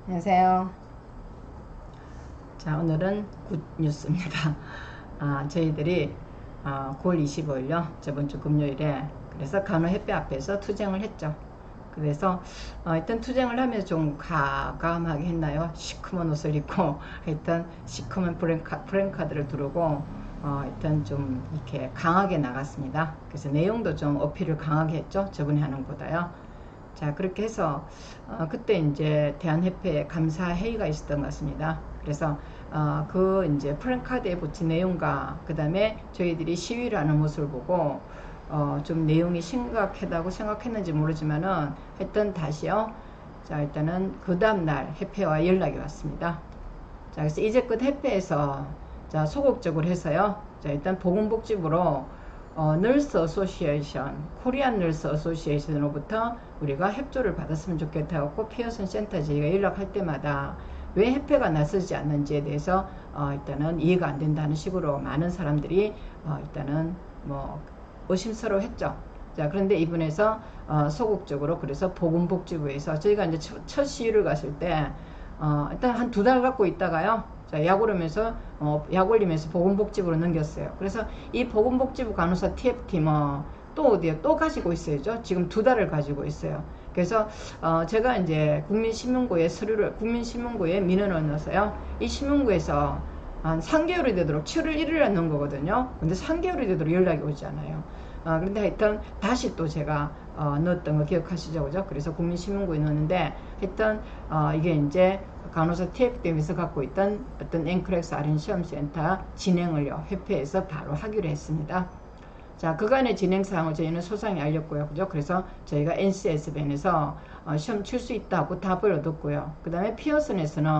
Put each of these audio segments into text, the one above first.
안녕하세요. 자, 오늘은 굿뉴스입니다. 저희들이 9월 25일요. 저번 주 금요일에 그래서 간호협회 앞에서 투쟁을 했죠. 그래서 일단 투쟁을 하면서 좀 과감하게 했나요? 시커먼 옷을 입고 일단 시커먼 프랭카드를 두르고 일단 좀 이렇게 강하게 나갔습니다. 그래서 내용도 좀 어필을 강하게 했죠. 저번에 하는 것보다요. 자, 그렇게 해서 그때 이제 대한협회 감사회의가 있었던 것 같습니다. 그래서 그 이제 프랭카드에 붙인 내용과 그 다음에 저희들이 시위를 하는 모습을 보고 좀 내용이 심각하다고 생각했는지 모르지만은 하여튼 다시요. 자, 일단은 그 다음날 협회와 연락이 왔습니다. 자, 그래서 이제껏 협회에서 자, 소극적으로 해서요. 자, 일단 보건복지부로 널스 어소시에이션, 코리안 널스 어소시에이션으로부터 우리가 협조를 받았으면 좋겠다고 피어슨 센터 저희가 연락할 때마다 왜 협회가 나서지 않는지에 대해서 일단은 이해가 안 된다는 식으로 많은 사람들이 일단은 뭐 의심스러워했죠. 자, 그런데 이분에서 소극적으로 그래서 보건복지부에서 저희가 이제 첫 시위를 갔을 때 일단 한 2달 갖고 있다가요. 자, 약 올리면서 약 올리면서 보건복지부로 넘겼어요. 그래서 이 보건복지부 간호사 TF팀은 또 어디에 또 가지고 있어야죠. 지금 2달을 가지고 있어요. 그래서 제가 이제 국민신문고에 서류를 국민신문고에 민원을 넣어서요. 이 신문고에서 한 3개월이 되도록 7월 1일에 넣은 거거든요. 근데 3개월이 되도록 연락이 오지 않아요. 그런데 하여튼 다시 또 제가 넣었던 거 기억하시죠? 그죠? 그래서 국민신문고에 넣었는데 하여튼 이게 이제 간호사 TF팀에서 갖고 있던 어떤 앵크렉스 RN 시험센터 진행을요. 협회에서 바로 하기로 했습니다. 자, 그간의 진행사항을 저희는 소상히 알렸고요. 그죠? 그래서 저희가 NCSBN에서 시험 칠 수 있다고 답을 얻었고요. 그 다음에 피어슨에서는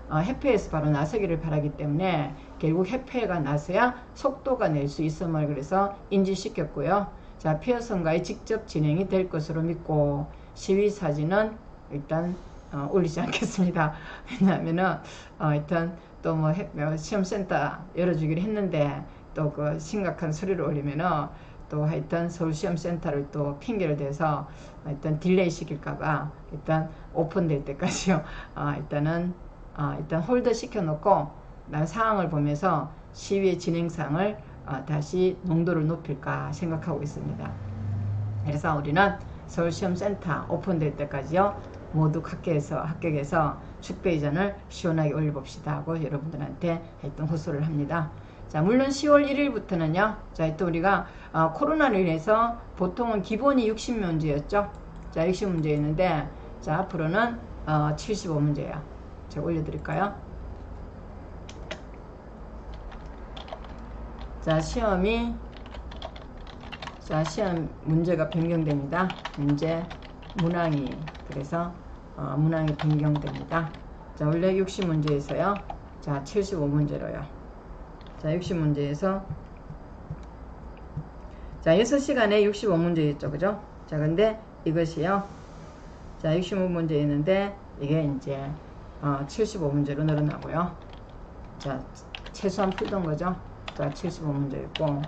협회에서 바로 나서기를 바라기 때문에 결국 협회가 나서야 속도가 낼 수 있음을 그래서 인지시켰고요. 자, 피어슨과의 직접 진행이 될 것으로 믿고 시위 사진은 일단 올리지 않겠습니다. 왜냐하면은 일단 또 뭐 시험센터 열어주기로 했는데 또 그 심각한 서류를 올리면은 또 하여튼 서울시험센터를 또 핑계를 대서 일단 딜레이 시킬까봐 일단 오픈될 때까지요. 일단 홀더 시켜놓고 난 상황을 보면서 시위의 진행상을 다시 농도를 높일까 생각하고 있습니다. 그래서 우리는 서울시험센터 오픈될 때까지요. 모두 합격해서 축배이전을 시원하게 올려봅시다 하고 여러분들한테 했던 호소를 합니다. 자, 물론 10월 1일부터는요. 자, 또 우리가 코로나로 인해서 보통은 기본이 60문제였죠. 자, 60문제였는데 자, 앞으로는 75문제예요. 제가 올려드릴까요? 자, 시험 문제가 변경됩니다. 문제 문항이 그래서 문항이 변경됩니다. 자, 원래 60문제에서요. 자, 75문제로요. 자, 60문제에서 자, 6시간에 65문제였죠. 그죠? 자, 근데 이것이요. 자, 65문제였는데 이게 이제 75문제로 늘어나고요. 자, 최소한 풀던 거죠. 자, 75문제였고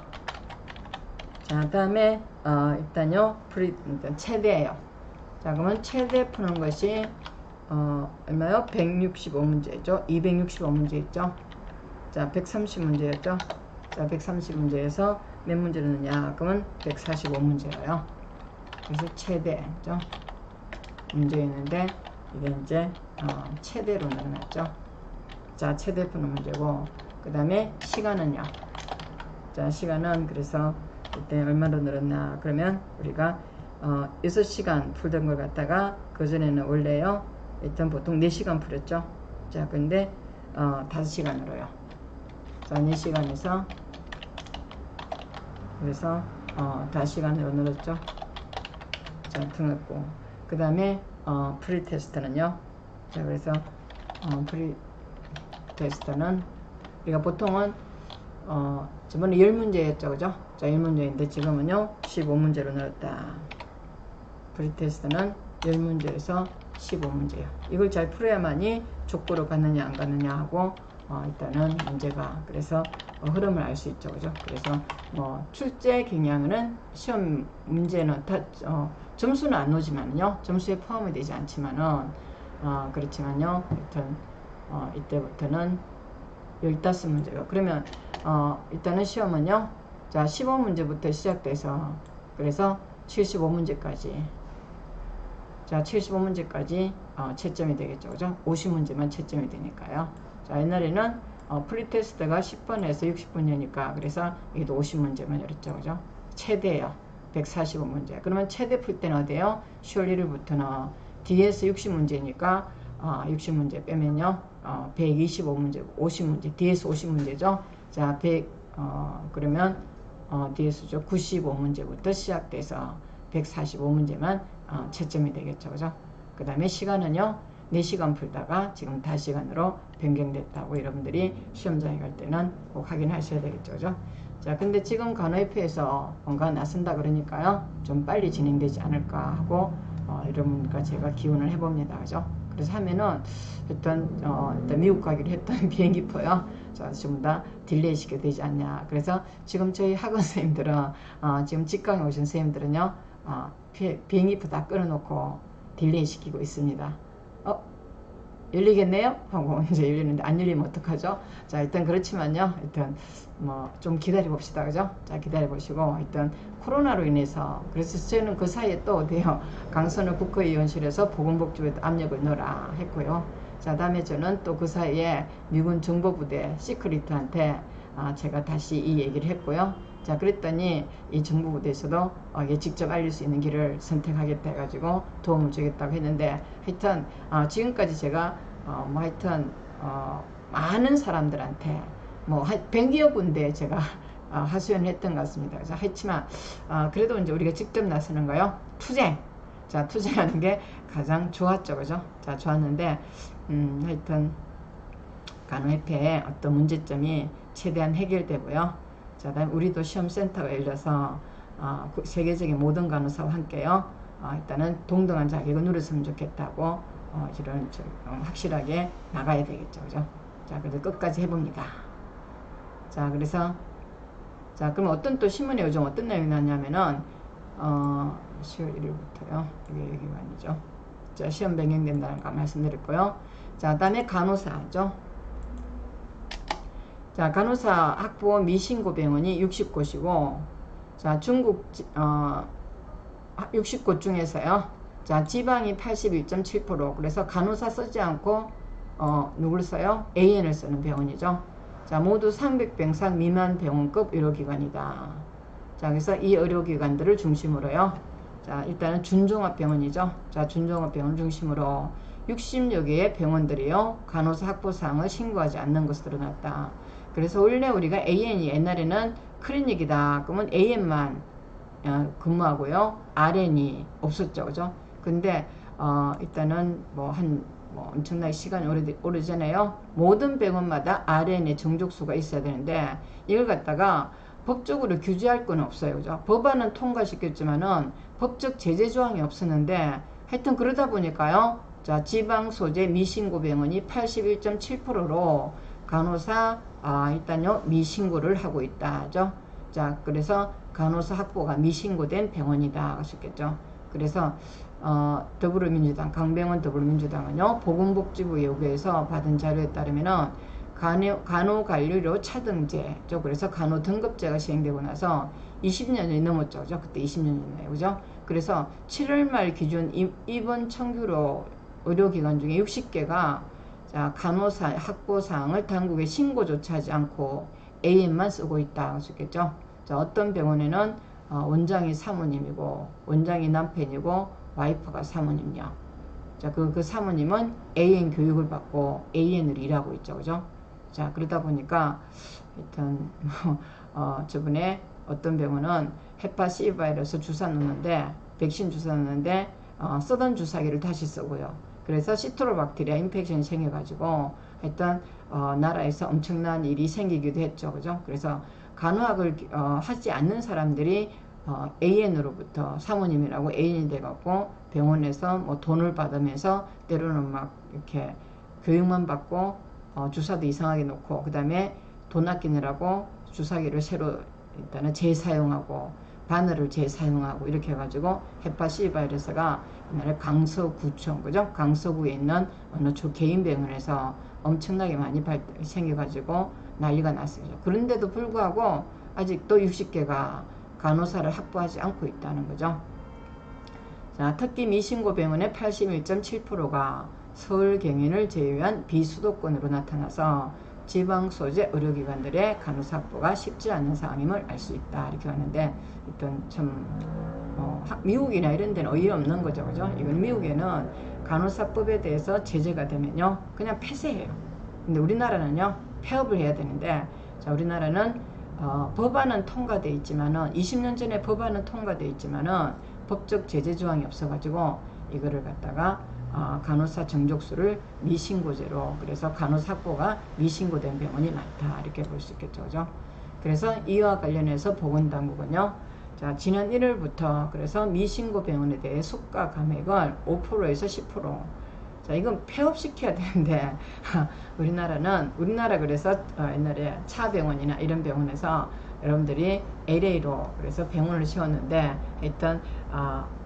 자, 다음에 일단요. 일단 최대예요. 자, 그러면 최대 푸는 것이 얼마요? 165문제죠. 265문제였죠. 자, 130문제였죠. 자, 130문제에서 몇 문제를 넣냐? 그러면 145문제예요. 그래서 최대죠. 문제였는데 이게 이제 최대로 늘어났죠. 자, 최대 푸는 문제고 그 다음에 시간은요. 자, 시간은 그래서 이때 얼마로 늘었나? 그러면 우리가 6시간 풀던 걸 갖다가 그전에는 원래요. 일단 보통 4시간 풀었죠. 자, 근데 5시간으로요. 자, 4시간에서 그래서 5시간으로 늘었죠. 자, 등했고 그 다음에 프리 테스트는요. 자, 그래서 프리 테스트는 우리가 보통은 저번에 10문제였죠. 그죠? 자, 1문제인데 지금은요 15문제로 늘었다. 프리테스트는 10문제에서 15문제예요. 이걸 잘 풀어야만이 족보로 갔느냐 안 갔느냐 하고 일단은 문제가 그래서 흐름을 알 수 있죠. 그죠? 그래서 뭐 출제 경향은 시험 문제는 다 점수는 안 오지만요. 점수에 포함이 되지 않지만은 그렇지만요. 하여튼 이때부터는 15문제요. 그러면 일단은 시험은요. 자, 15문제부터 시작돼서 그래서 75문제까지 자, 75문제까지 채점이 되겠죠. 그죠? 50문제만 채점이 되니까요. 자, 옛날에는 프리테스트가 10번에서 60분이니까 그래서 이게도 50문제만 이랬죠. 그죠? 최대요. 145문제. 그러면 최대 풀 때는 어디에요? 10월 1일부터는 D에서 60문제니까 60문제 빼면요. 125문제, 50문제, D에서 50문제죠. 자, 그러면 D에서죠. 95문제부터 시작돼서 145문제만 채점이 되겠죠. 그죠? 그 다음에 시간은요. 4시간 풀다가 지금 5시간으로 변경됐다고 여러분들이 시험장에 갈 때는 꼭 확인하셔야 되겠죠. 그죠? 자, 근데 지금 간호협회에서 뭔가 나선다 그러니까요. 좀 빨리 진행되지 않을까 하고 여러분과 제가 기원을 해봅니다. 그죠? 그래서 하면은 일단 미국 가기로 했던 비행기표요. 자, 지금 다 딜레이 시켜 되지 않냐. 그래서 지금 저희 학원 선생님들은 지금 직강에 오신 선생님들은요. 비행기표 다 끊어놓고 딜레이 시키고 있습니다. 열리겠네요? 하고 이제 열리는데 안 열리면 어떡하죠? 자, 일단 그렇지만요. 일단 뭐 좀 기다려 봅시다. 그죠? 자, 기다려 보시고 일단 코로나로 인해서 그래서 저는 그 사이에 또 어디요? 강선우 국회의원실에서 보건복지부에 압력을 넣어라 했고요. 자, 다음에 저는 또 그 사이에 미군 정보부대 시크릿한테 제가 다시 이 얘기를 했고요. 자, 그랬더니 이 정보부대에서도 이게 직접 알릴 수 있는 길을 선택하겠다 해가지고 도움을 주겠다고 했는데 하여튼 지금까지 제가 뭐 하여튼 많은 사람들한테 뭐 100여 군데 제가 하소연을 했던 것 같습니다. 그래서 하지만 그래도 이제 우리가 직접 나서는 거요. 투쟁. 자, 투쟁하는 게 가장 좋았죠. 그죠? 자, 좋았는데 하여튼 간호협회에 어떤 문제점이 최대한 해결되고요. 자, 다음 우리도 시험센터가 열려서 세계적인 모든 간호사와 함께요. 일단은 동등한 자격을 누렸으면 좋겠다고 이런 확실하게 나가야 되겠죠. 그죠? 자, 그래서 끝까지 해봅니다. 자, 그래서 자, 그럼 어떤 또 신문에 요즘 어떤 내용이 나왔냐면은 10월 1일부터요. 이게 여기가 아니죠. 자, 시험 변경된다는 거 말씀드렸고요. 자, 다음에 간호사죠. 자, 간호사 학부 미신고 병원이 60곳이고, 자, 중국 60곳 중에서요. 자, 지방이 81.7%. 그래서 간호사 쓰지 않고 누굴 써요? AN을 쓰는 병원이죠. 자, 모두 300병상 미만 병원급 의료기관이다. 자, 그래서 이 의료기관들을 중심으로요. 자, 일단은 준종합병원이죠. 자, 준종합병원 중심으로 60여 개의 병원들이요. 간호사 학부사항을 신고하지 않는 것으로 드러났다. 그래서 원래 우리가 AN이 옛날에는 클리닉이다. 그러면 AN만 근무하고요. RN이 없었죠. 그죠? 근데 일단은 뭐 엄청나게 시간이 오래전에요. 모든 병원마다 RN의 정족수가 있어야 되는데 이걸 갖다가 법적으로 규제할 건 없어요. 그죠? 법안은 통과시켰지만은 법적 제재 조항이 없었는데 하여튼 그러다 보니까요. 자, 지방 소재 미신고 병원이 81.7%로 간호사 일단요 미신고를 하고 있다죠. 자, 그래서 간호사 학부가 미신고된 병원이다 하셨겠죠. 그래서 더불어민주당 강병원 더불어민주당은요 보건복지부 요구에서 받은 자료에 따르면은 간호관리료 차등제죠. 그래서 간호 등급제가 시행되고 나서 20년이 넘었죠. 그죠? 그때 20년이네요. 그죠? 그래서 7월 말 기준 입원 청규로 의료기관 중에 60개가 자, 간호사 학부사항을 당국에 신고조차 하지 않고 AN만 쓰고 있다 하셨겠죠. 자, 어떤 병원에는 원장이 사모님이고 원장이 남편이고 와이프가 사모님이요. 자, 그 사모님은 AN 교육을 받고 AN으로 일하고 있죠. 그죠? 자, 그러다 보니까 일단 저번에 어떤 병원은 헤파C 바이러스 주사 놓는데 백신 주사 놓는데 쓰던 주사기를 다시 쓰고요. 그래서 시트로박테리아 인펙션이 생겨가지고 하여튼 나라에서 엄청난 일이 생기기도 했죠. 그죠? 그래서 간호학을 하지 않는 사람들이 AN으로부터 사모님이라고 AN이 돼갖고 병원에서 뭐 돈을 받으면서 때로는 막 이렇게 교육만 받고 주사도 이상하게 놓고 그 다음에 돈 아끼느라고 주사기를 새로 일단은 재사용하고 바늘을 재사용하고 이렇게 해가지고 헤파시 바이러스가 옛날에 강서구청, 그죠? 강서구에 있는 어느 개인 병원에서 엄청나게 많이 생겨가지고 난리가 났어요. 그런데도 불구하고 아직도 60개가 간호사를 확보하지 않고 있다는 거죠. 자, 특히 미신고 병원의 81.7%가 서울 경인을 제외한 비수도권으로 나타나서 지방 소재 의료기관들의 간호사 확보가 쉽지 않은 상황임을 알 수 있다. 이렇게 하는데, 일단 참 미국이나 이런 데는 어이 없는 거죠, 그죠? 이건 미국에는 간호사법에 대해서 제재가 되면요 그냥 폐쇄해요. 근데 우리나라는요 폐업을 해야 되는데, 자, 우리나라는 법안은 통과돼 있지만은 20년 전에 법안은 통과돼 있지만은 법적 제재 조항이 없어가지고 이거를 갖다가 간호사 정족수를 미신고제로, 그래서 간호사 확보가 미신고된 병원이 많다 이렇게 볼 수 있겠죠, 그죠? 그래서 이와 관련해서 보건당국은요, 자, 지난 1월부터 그래서 미신고 병원에 대해 수가 감액을 5%에서 10%, 자, 이건 폐업시켜야 되는데 우리나라 그래서 옛날에 차병원이나 이런 병원에서 여러분들이 LA로 그래서 병원을 세웠는데, 일단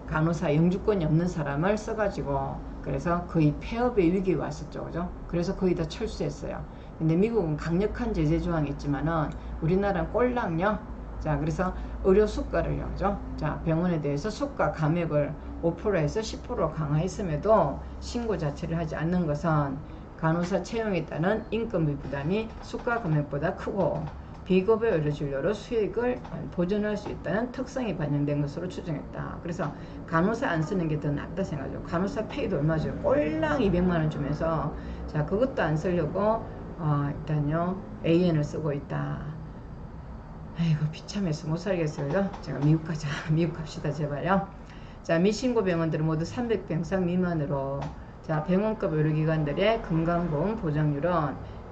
간호사 영주권이 없는 사람을 써가지고 그래서 거의 폐업의 위기에 왔었죠, 그죠? 그래서 거의 다 철수했어요. 근데 미국은 강력한 제재 조항이 있지만은 우리나라는 꼴랑요. 자, 그래서 의료 수가를요, 그죠? 자, 병원에 대해서 수가 감액을 5%에서 10% 강화했음에도 신고 자체를 하지 않는 것은 간호사 채용에 따른 인건비 부담이 수가 감액보다 크고 비급여 의료 진료로 수익을 보존할 수 있다는 특성이 반영된 것으로 추정했다. 그래서 간호사 안 쓰는 게 더 낫다 생각하죠. 간호사 페이도 얼마 줘요? 꼴랑 200만원 주면서, 자, 그것도 안 쓰려고 일단요 AN을 쓰고 있다. 아이고 비참해서 못 살겠어요. 제가 미국 가자. 미국 갑시다 제발요. 자, 미신고 병원들은 모두 300병상 미만으로, 자, 병원급 의료기관들의 건강보험 보장률은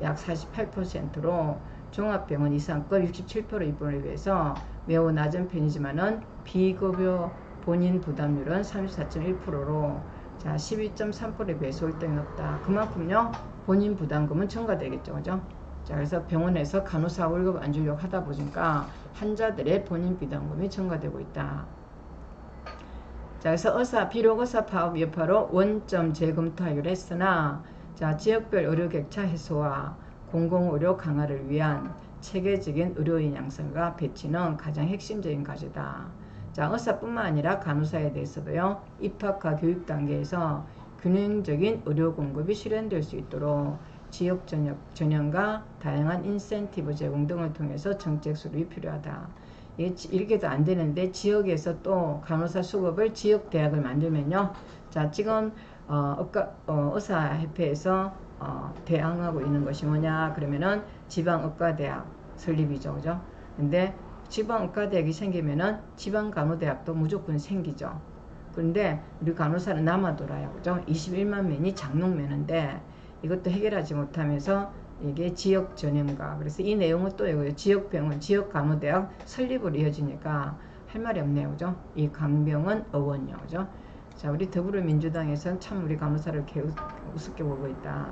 약 48%로 종합병원 이상급 67% 입원을 위해서 매우 낮은 편이지만은 비급여 본인 부담률은 34.1%로, 자, 12.3%에 비해서 월등히 높다. 그만큼요 본인 부담금은 증가되겠죠, 그죠? 자, 그래서 병원에서 간호사 월급 안 주려고 하다 보니까 환자들의 본인 부담금이 증가되고 있다. 자, 그래서 비록 의사 파업 여파로 원점 재검토하기로 했으나, 자, 지역별 의료 격차 해소와 공공의료 강화를 위한 체계적인 의료인 양성과 배치는 가장 핵심적인 과제다. 자, 의사뿐만 아니라 간호사에 대해서도요, 입학과 교육 단계에서 균형적인 의료 공급이 실현될 수 있도록 지역 전형과 다양한 인센티브 제공 등을 통해서 정책 수립이 필요하다. 이렇게도 안 되는데 지역에서 또 간호사 수급을 지역 대학을 만들면요, 자, 지금 의사협회에서 대항하고 있는 것이 뭐냐 그러면은 지방의과대학 설립이죠, 그죠? 근데 지방의과대학이 생기면은 지방간호대학도 무조건 생기죠. 그런데 우리 간호사는 남아돌아요, 그죠? 21만 명이 장롱면허인데 이것도 해결하지 못하면서 이게 지역 전형가, 그래서 이 내용은 또 이거예요. 지역병원, 지역간호대학 설립으로 이어지니까 할 말이 없네요, 그죠? 이 강병은 어원요, 그죠? 자, 우리 더불어민주당에서는 참 우리 간호사를 우습게 보고 있다.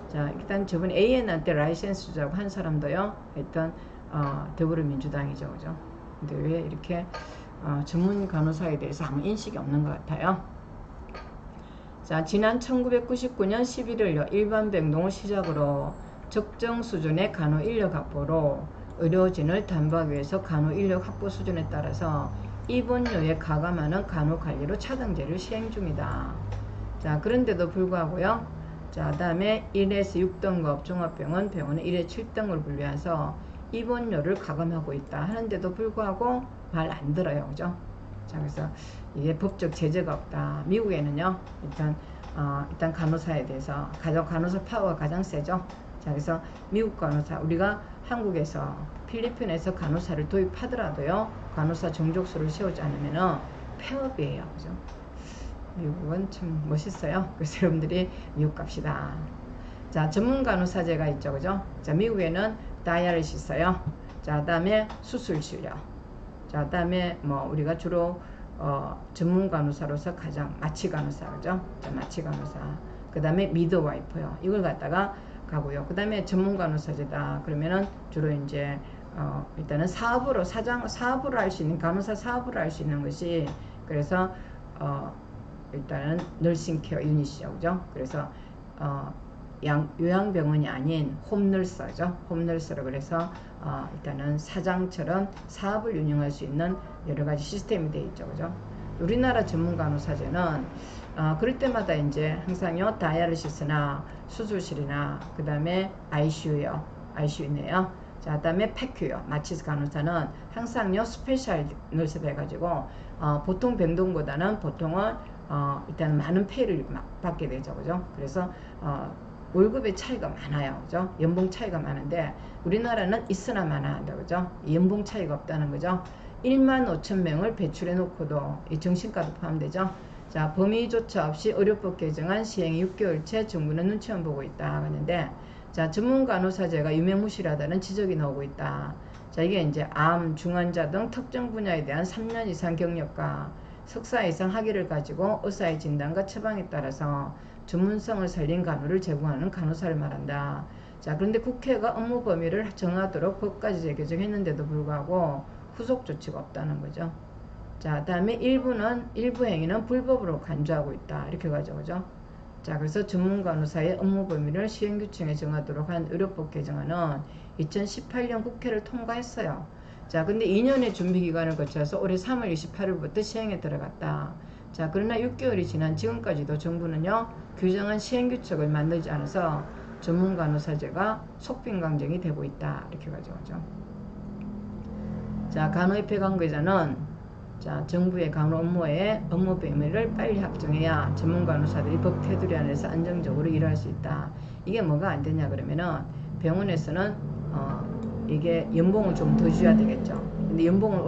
자, 일단 저번 AN한테 라이센스 주자고 한 사람도요, 일단 더불어민주당이죠, 그죠? 근데 왜 이렇게 전문 간호사에 대해서 아무 인식이 없는 것 같아요. 자, 지난 1999년 11월요 일반 병동을 시작으로 적정 수준의 간호 인력 확보로 의료진을 담보하기 위해서 간호 인력 확보 수준에 따라서 입원료에 가감하는 간호 관리로 차등제를 시행 중이다. 자, 그런데도 불구하고요, 자, 다음에 1에서 6등급 종합병원 병원은 1에 7등을 분류해서 입원료를 가감하고 있다 하는데도 불구하고 말 안 들어요, 그죠? 자, 그래서 이게 법적 제재가 없다. 미국에는요, 일단 간호사에 대해서 간호사 파워가 가장 세죠. 자, 그래서 미국 간호사, 우리가 한국에서 필리핀에서 간호사를 도입하더라도요, 간호사 정족수를 세우지 않으면은 폐업이에요, 그죠? 미국은 참 멋있어요. 그래서 여러분들이 미국 갑시다. 자, 전문 간호사제가 있죠, 그죠? 자, 미국에는 다이아리시스요. 자, 다음에 수술 치료. 자, 다음에 뭐 우리가 주로 전문 간호사로서 가장 마취 간호사, 그죠? 자, 마취 간호사. 그 다음에 미드와이프요. 이걸 갖다가 가고요. 그 다음에 전문 간호사제다. 그러면은 주로 이제 일단은 사업으로 할 수 있는, 간호사 사업으로 할 수 있는 것이, 그래서 일단은 너싱케어 유닛이죠. 그죠? 그래서 요양병원이 아닌 홈널스죠. 홈널스로, 그래서 일단은 사장처럼 사업을 운영할 수 있는 여러 가지 시스템이 되어 있죠. 그죠? 우리나라 전문 간호사제는 그럴 때마다 이제 항상요, 다이알리시스나 수술실이나, 그 다음에 ICU네요. 자, 그 다음에 패큐요. 마취스 간호사는 항상요, 스페셜 너스를 해가지고, 보통 병동보다는 보통은, 일단 많은 페이를 받게 되죠. 그죠? 그래서, 월급의 차이가 많아요. 그죠? 연봉 차이가 많은데, 우리나라는 있으나 마나 한다. 그죠? 연봉 차이가 없다는 거죠. 15,000명을 배출해 놓고도 이 정신과도 포함되죠. 자, 범위조차 없이 의료법 개정안 시행이 6개월째 정부는 눈치만 보고 있다 하는데, 자, 전문 간호사제가 유명무실하다는 지적이 나오고 있다. 자, 이게 이제 암, 중환자 등 특정 분야에 대한 3년 이상 경력과 석사 이상 학위를 가지고 의사의 진단과 처방에 따라서 전문성을 살린 간호를 제공하는 간호사를 말한다. 자, 그런데 국회가 업무 범위를 정하도록 법까지 개정했는데도 불구하고 후속 조치가 없다는 거죠. 자, 다음에 일부 행위는 불법으로 간주하고 있다. 이렇게 가죠. 그죠? 자, 그래서 전문 간호사의 업무 범위를 시행규칙에 정하도록 한 의료법 개정안은 2018년 국회를 통과했어요. 자, 근데 2년의 준비 기간을 거쳐서 올해 3월 28일부터 시행에 들어갔다. 자, 그러나 6개월이 지난 지금까지도 정부는요, 규정한 시행규칙을 만들지 않아서 전문 간호사제가 속빈강정이 되고 있다. 이렇게 가죠. 그죠? 자, 간호협회 관계자는, 자, 정부의 간호 업무에 업무 범위를 빨리 확정해야 전문 간호사들이 법 테두리 안에서 안정적으로 일할 수 있다. 이게 뭐가 안 되냐 그러면은, 병원에서는 이게 연봉을 좀 더 줘야 되겠죠. 근데 연봉을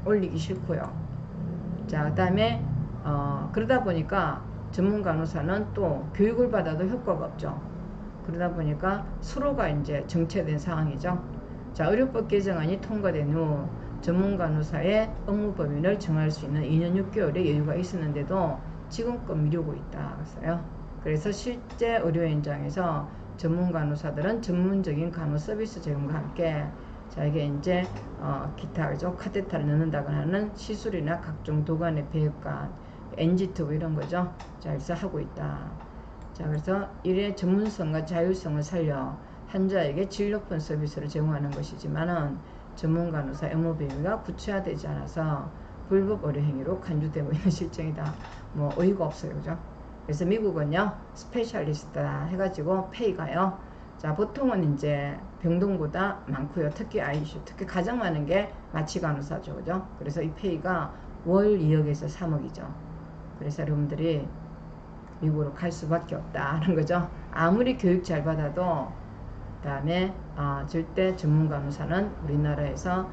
올리기 싫고요. 자, 그 다음에 그러다 보니까 전문 간호사는 또 교육을 받아도 효과가 없죠. 그러다 보니까 서로가 이제 정체된 상황이죠. 자, 의료법 개정안이 통과된 후 전문 간호사의 업무 범위를 정할 수 있는 2년 6개월의 여유가 있었는데도 지금껏 미루고 있다. 그래서 실제 의료 현장에서 전문 간호사들은 전문적인 간호 서비스 제공과 함께, 자, 이게 이제 기타, 그죠? 카테타를 넣는다거나 하는 시술이나 각종 도관의 배역관, NG2 이런 거죠. 자, 그래서 하고 있다. 자, 그래서 이래 전문성과 자율성을 살려 환자에게 질 높은 서비스를 제공하는 것이지만은 전문 간호사 업무 범위가 구체화되지 않아서 불법 의료 행위로 간주되고 있는 실정이다. 뭐 어이가 없어요. 그죠? 그래서 미국은요, 스페셜리스트다 해가지고 페이가요, 자, 보통은 이제 병동보다 많고요. 특히 ICU, 특히 가장 많은 게 마취 간호사죠. 그죠? 그래서 이 페이가 월 2억에서 3억이죠. 그래서 여러분들이 미국으로 갈 수밖에 없다는 거죠. 아무리 교육 잘 받아도, 그 다음에 절대 전문 간호사는 우리나라에서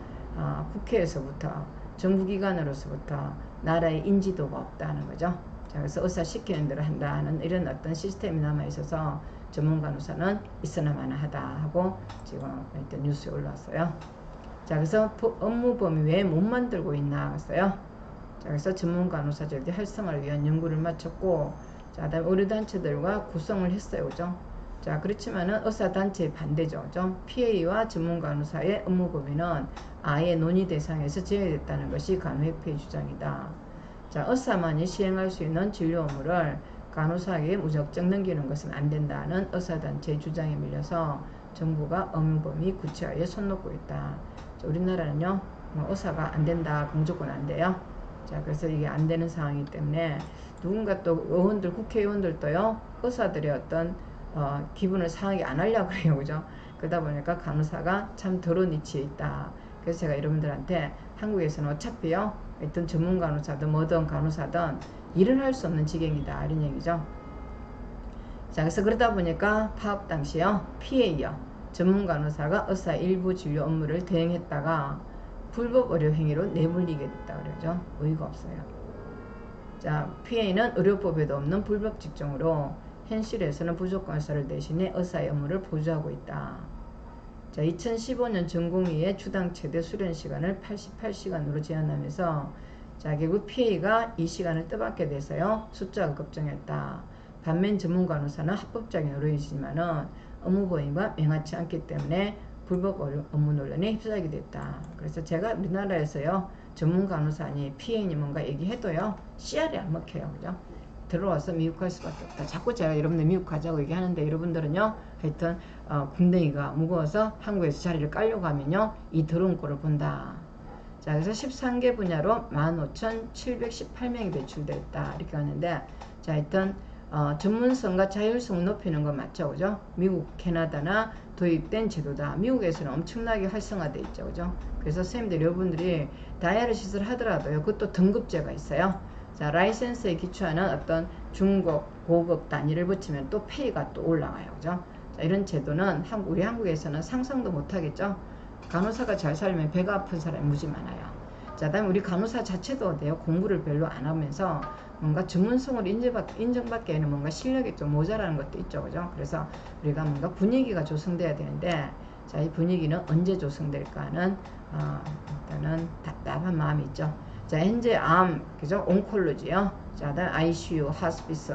국회에서부터 정부기관으로서부터 나라의 인지도가 없다는 거죠. 자, 그래서 의사 시키는 대로 한다는 이런 어떤 시스템이 남아있어서 전문 간호사는 있으나 마나 하다 하고 지금 일단 뉴스에 올라왔어요. 자, 그래서 업무 범위 외에 못 만들고 있나 했어요. 자, 그래서 전문 간호사들의 활성화를 위한 연구를 마쳤고, 자, 그다음에 의료단체들과 구성을 했어요. 그죠? 자, 그렇지만은 의사단체의 반대죠. 그죠? PA와 전문 간호사의 업무 범위는 아예 논의 대상에서 제외됐다는 것이 간호협회의 주장이다. 자, 의사만이 시행할 수 있는 진료 업무를 간호사에게 무작정 넘기는 것은 안 된다는 의사단체의 주장에 밀려서 정부가 업무 범위 구체화에 손 놓고 있다. 자, 우리나라는요, 의사가 안 된다, 무조건 안 돼요. 자, 그래서 이게 안 되는 상황이기 때문에 누군가 또 의원들, 국회의원들도요, 의사들의 어떤 기분을 상하게 안 하려고 그래요. 그죠? 그러다 보니까 간호사가 참 더러운 위치에 있다. 그래서 제가 여러분들한테 한국에서는 어차피요, 어떤 전문 간호사든 뭐든 간호사든 일을 할 수 없는 지경이다. 이런 얘기죠. 자, 그래서 그러다 보니까 파업 당시요, PA요, 전문 간호사가 의사 일부 진료 업무를 대행했다가 불법 의료 행위로 내몰리게 됐다 그러죠. 의의가 없어요. 자, PA는 의료법에도 없는 불법 직종으로 현실에서는 부족한 의사를 대신해 의사의 업무를 보조하고 있다. 자, 2015년 전공의의 주당 최대 수련 시간을 88시간으로 제한하면서, 자, 결국 PA가 이 시간을 떠받게 돼서요, 숫자가 급증했다. 반면 전문 간호사는 합법적인 의료이지만은 업무 범위가 명확치 않기 때문에 불법 업무 논란에 휩싸이게 됐다. 그래서 제가 우리나라에서요 전문 간호사니 PA니 뭔가 얘기해도요 CR이 안 먹혀요. 그죠? 들어와서 미국할 수밖에 없다. 자꾸 제가 여러분들 미국 가자고 얘기하는데 여러분들은요 하여튼 군대가 무거워서 한국에서 자리를 깔려고 하면요 이 더러운 꼴을 본다. 자, 그래서 13개 분야로 15,718명이 배출됐다 이렇게 하는데, 자 하여튼 전문성과 자율성을 높이는 건 맞죠, 그죠? 미국, 캐나다나 도입된 제도다. 미국에서는 엄청나게 활성화돼 있죠, 그죠? 그래서 선생님들 여러분들이 다이아리시스를 하더라도요 그것도 등급제가 있어요. 자, 라이센스에 기초하는 어떤 중급, 고급 단위를 붙이면 또 페이가 또 올라가요, 그죠? 자, 이런 제도는 우리 한국에서는 상상도 못하겠죠? 간호사가 잘 살면 배가 아픈 사람이 무지 많아요. 자, 다음에 우리 간호사 자체도 돼요. 공부를 별로 안 하면서 뭔가 전문성을 인정받기에는 뭔가 실력이 좀 모자라는 것도 있죠, 그죠? 그래서 우리가 뭔가 분위기가 조성돼야 되는데, 자, 이 분위기는 언제 조성될까는 일단은 답답한 마음이 있죠. 자, 현재 암, 그죠? 온콜로지요. 자, 다음 ICU, 하스피스.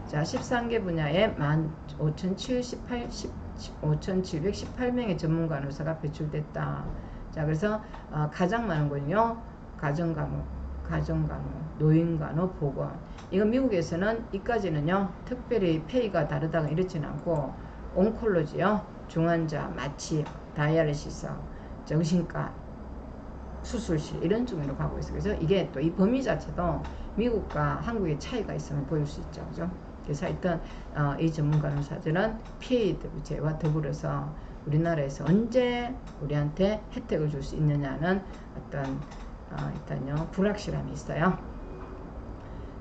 자, 13개 분야에 15,718명의 전문 간호사가 배출됐다. 자, 그래서 가장 많은 건요 가정간호, 노인간호, 보건. 이건 미국에서는 이까지는요 특별히 페이가 다르다가 이렇지는 않고, 온콜로지요, 중환자, 마취, 다이아리시스, 정신과, 수술실 이런 쪽으로 가고 있어요. 그래서 이게 또 이 범위 자체도 미국과 한국의 차이가 있으면 보일 수 있죠, 그죠? 그래서 하여튼 이 전문 간호사들은 PA제와 더불어서 우리나라에서 언제 우리한테 혜택을 줄 수 있느냐는 어떤 일단요 불확실함이 있어요.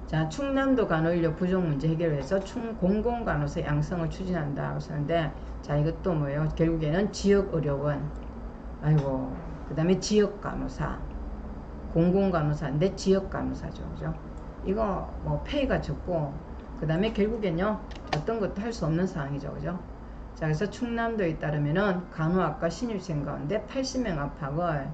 자, 충남도 간호인력 부족 문제 해결해서 공공간호사 양성을 추진한다 하는데, 자, 이것도 뭐예요? 결국에는 지역의료원, 아이고, 그 다음에 지역간호사, 공공간호사인데 지역간호사죠, 그죠? 이거 뭐 페이가 적고, 그 다음에 결국엔요 어떤 것도 할 수 없는 상황이죠, 그죠? 자, 그래서 충남도에 따르면은 간호학과 신입생 가운데 80명 압박을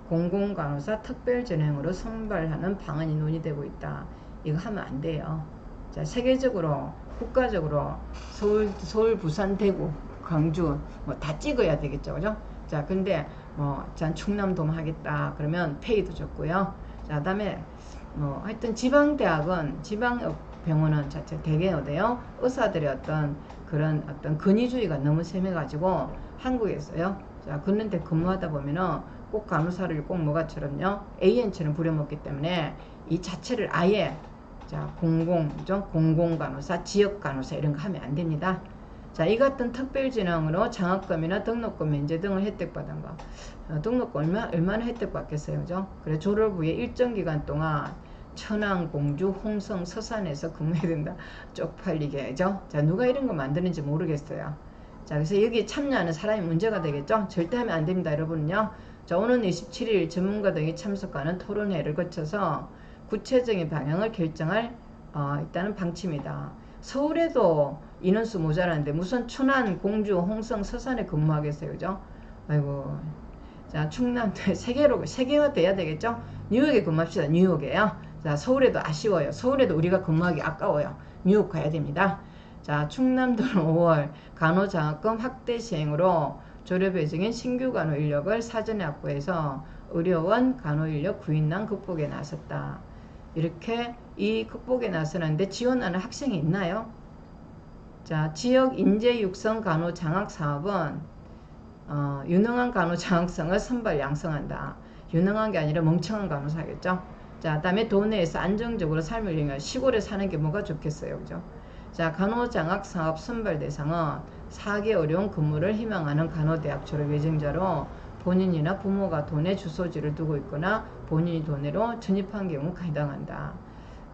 공공간호사 특별전형으로 선발하는 방안이 논의되고 있다. 이거 하면 안 돼요. 자, 세계적으로, 국가적으로 서울, 부산, 대구, 광주 뭐 다 찍어야 되겠죠, 그죠? 자, 근데 전 충남도만 하겠다 그러면 페이도 적고요. 자, 그다음에 하여튼 지방대학은, 지방병원은 자체 대개 어때요? 의사들의 어떤 그런 어떤 근위주의가 너무 심해가지고 한국에서요. 자, 그런데 근무하다 보면은 꼭 간호사를 꼭 뭐가처럼요 AN처럼 부려먹기 때문에 이 자체를 아예, 자, 공공간호사, 지역간호사 이런 거 하면 안 됩니다. 자, 이 같은 특별진흥으로 장학금이나 등록금 면제 등을 혜택받은 거. 등록금 얼마나 혜택받겠어요, 그죠? 그래, 졸업 후에 일정 기간 동안 천안, 공주, 홍성, 서산에서 근무해야 된다. 쪽팔리게, 그죠? 자, 누가 이런 거 만드는지 모르겠어요. 자, 그래서 여기에 참여하는 사람이 문제가 되겠죠? 절대 하면 안 됩니다, 여러분은요. 자, 오는 27일 전문가 등이 참석하는 토론회를 거쳐서 구체적인 방향을 결정할 일단은 방침이다. 서울에도 인원수 모자라는데 무슨 천안, 공주, 홍성, 서산에 근무하겠어요, 그죠? 아이고. 자, 충남도 세계화 돼야 되겠죠? 뉴욕에 근무합시다, 뉴욕에요. 자, 서울에도 아쉬워요. 서울에도 우리가 근무하기 아까워요. 뉴욕 가야 됩니다. 자, 충남도는 5월 간호장학금 확대 시행으로 졸업 예정인 신규 간호 인력을 사전에 확보해서 의료원 간호인력 구인난 극복에 나섰다. 이렇게 이 극복에 나서는데 지원하는 학생이 있나요? 자, 지역 인재 육성 간호 장학 사업은 유능한 간호 장학생을 선발 양성한다. 유능한 게 아니라 멍청한 간호사겠죠. 자, 다음에 도내에서 안정적으로 삶을 영위한 시골에 사는 게 뭐가 좋겠어요, 그죠? 자, 간호장학 사업 선발 대상은 4개 어려운 근무를 희망하는 간호대학 졸업 예정자로 본인이나 부모가 도내 주소지를 두고 있거나 본인이 도내로 전입한 경우 해당한다.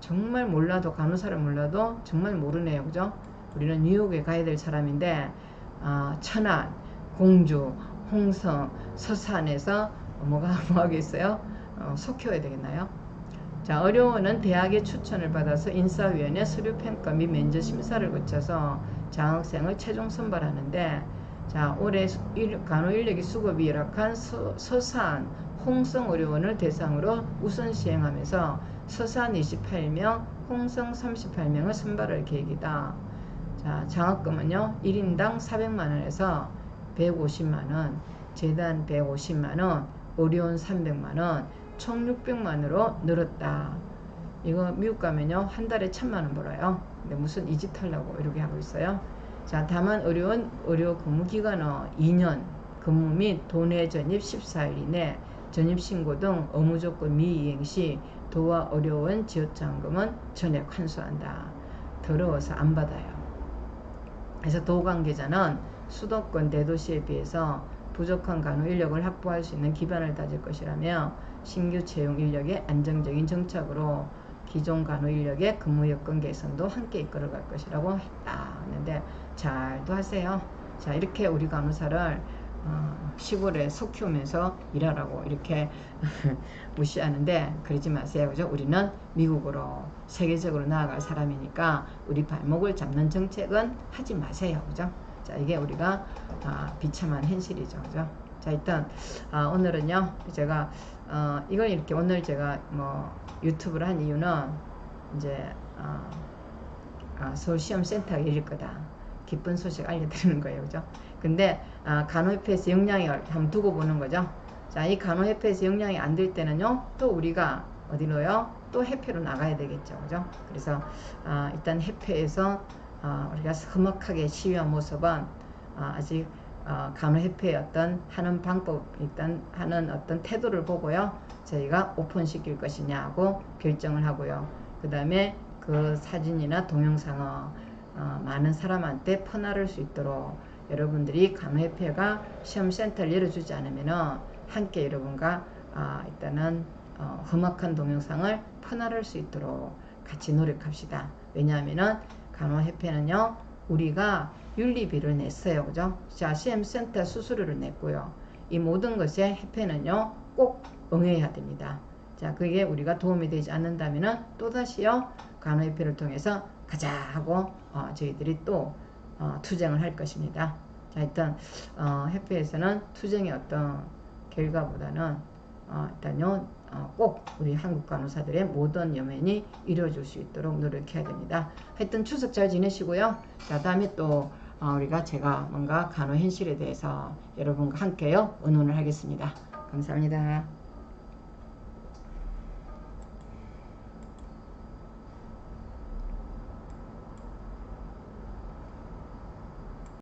정말 몰라도, 간호사를 몰라도 정말 모르네요, 그죠? 우리는 뉴욕에 가야 될 사람인데 천안, 공주, 홍성, 서산에서 뭐 하겠어요? 속 키워야 되겠나요? 자, 의료원은 대학의 추천을 받아서 인사위원회 서류평가 및 면접 심사를 거쳐서 장학생을 최종 선발하는데, 자, 올해 간호 인력이 수급이 열악한 서산, 홍성 의료원을 대상으로 우선 시행하면서 서산 28명, 홍성 38명을 선발할 계획이다. 자, 장학금은요 1인당 400만원에서 150만원, 재단 150만원, 의료원 300만원, 총 600만원으로 늘었다. 이거 미국 가면요 한 달에 1000만원 벌어요. 근데 무슨 이 짓 하려고 이렇게 하고 있어요. 자, 다만 의료원 의료 근무기간은 2년, 근무 및 도내 전입 14일 이내, 전입신고 등 업무조건 미이행 시 도와 의료원 지원자금은 전액 환수한다. 더러워서 안 받아요. 그래서 도 관계자는 수도권 대도시에 비해서 부족한 간호 인력을 확보할 수 있는 기반을 다질 것이라며 신규 채용 인력의 안정적인 정착으로 기존 간호 인력의 근무 여건 개선도 함께 이끌어갈 것이라고 했다. 했는데 잘도 하세요. 자, 이렇게 우리 간호사를 시골에 소 키우면서 일하라고 이렇게 무시하는데 그러지 마세요. 그죠? 우리는 미국으로 세계적으로 나아갈 사람이니까 우리 발목을 잡는 정책은 하지 마세요. 그죠? 자, 이게 우리가 비참한 현실이죠. 그죠? 자, 일단 오늘은요 제가 이걸 이렇게 오늘 제가 뭐 유튜브를 한 이유는 이제 서울시험센터가 열릴 거다. 기쁜 소식 알려드리는 거예요. 그죠? 근데 간호협회에서 역량이 한번 두고 보는 거죠. 자, 이 간호협회에서 역량이 안 될 때는요 또 우리가 어디로요? 또 협회로 나가야 되겠죠. 그죠? 그래서 일단 협회에서 우리가 험악하게 시위한 모습은 아직 간호협회의 어떤 하는 방법, 일단 하는 어떤 태도를 보고요 저희가 오픈시킬 것이냐고 결정을 하고요. 그 다음에 그 사진이나 동영상을 많은 사람한테 퍼나를 수 있도록 여러분들이 간호협회가 시험센터를 열어주지 않으면 함께 여러분과 일단은 험악한 동영상을 퍼나를 수 있도록 같이 노력합시다. 왜냐하면은 간호협회는요 우리가 윤리비를 냈어요. 그죠? 자, 시험센터 수수료를 냈고요. 이 모든 것에 협회는요 꼭 응해야 됩니다. 자, 그게 우리가 도움이 되지 않는다면은 또다시요 간호협회를 통해서 가자 하고 저희들이 또 투쟁을 할 것입니다. 자, 일단 협회에서는 투쟁의 어떤 결과보다는 일단요 꼭 우리 한국 간호사들의 모든 염원이 이루어질 수 있도록 노력해야 됩니다. 하여튼 추석 잘 지내시고요. 자, 다음에 또 제가 뭔가 간호 현실에 대해서 여러분과 함께요 의논을 하겠습니다. 감사합니다.